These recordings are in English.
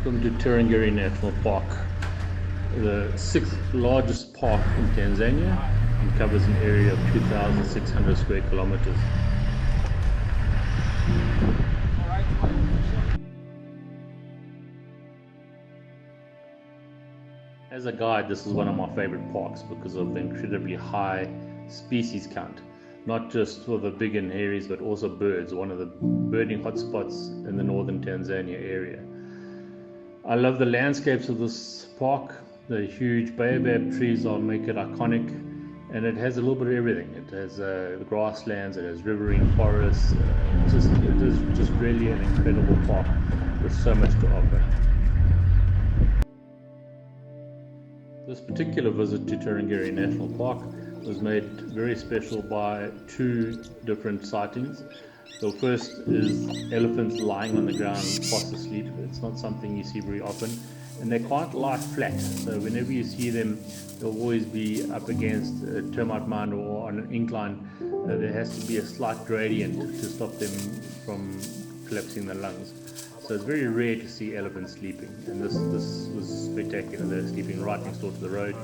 Welcome to Tarangire National Park, the sixth largest park in Tanzania, and covers an area of 2,600 square kilometers. As a guide, this is one of my favorite parks because of the incredibly high species count. Not just for the big and hairies, but also birds, one of the birding hotspots in the northern Tanzania area. I love the landscapes of this park. The huge baobab trees make it iconic, and it has a little bit of everything. It has grasslands, it has riverine forests. It is just really an incredible park with so much to offer. This particular visit to Tarangire National Park was made very special by two different sightings. The first is elephants lying on the ground fast asleep. It's not something you see very often, and they can't lie flat. So whenever you see them, they'll always be up against a termite mound or on an incline. There has to be a slight gradient to stop them from collapsing the lungs. So it's very rare to see elephants sleeping, and this was spectacular. They're sleeping right next door to the road,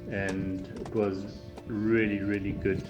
and it was really good.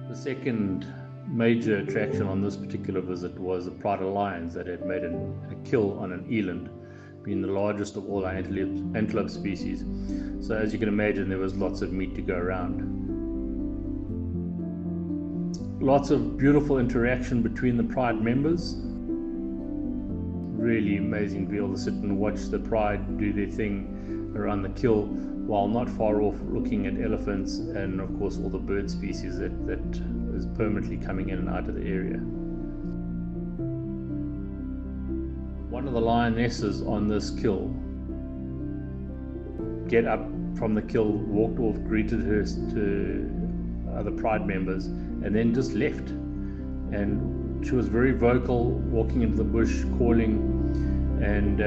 The second major attraction on this particular visit was the pride of lions that had made a kill on an eland, being the largest of all our antelope species. So as you can imagine, there was lots of meat to go around. Lots of beautiful interaction between the pride members. Really amazing to be able to sit and watch the pride do their thing around the kill, while not far off looking at elephants and of course all the bird species that is permanently coming in and out of the area. One of the lionesses on this kill get up from the kill, walked off, greeted her to other pride members, and then just left. And she was very vocal, walking into the bush, calling, and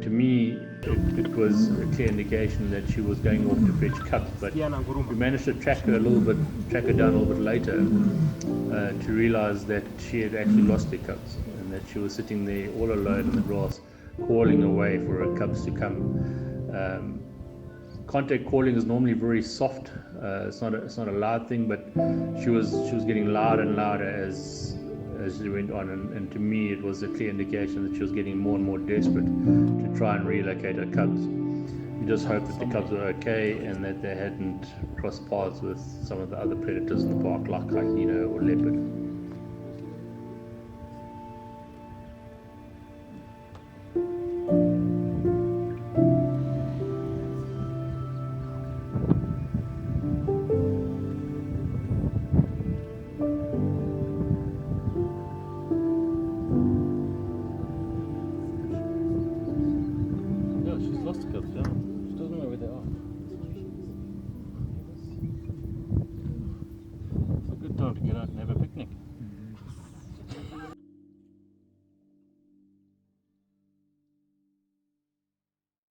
to me it was a clear indication that she was going off to fetch cubs. But we managed to track her down a little bit later to realize that she had actually lost her cubs, and that she was sitting there all alone in the grass, calling away for her cubs to come. Contact calling is normally very soft. It's not a loud thing, but she was getting louder and louder as she went on, and to me it was a clear indication that she was getting more and more desperate to try and relocate her cubs. We just hoped that the cubs were okay and that they hadn't crossed paths with some of the other predators in the park, like hyena or leopard. She's lost the cubs, yeah. She doesn't know where they are. It's a good time to get out and have a picnic.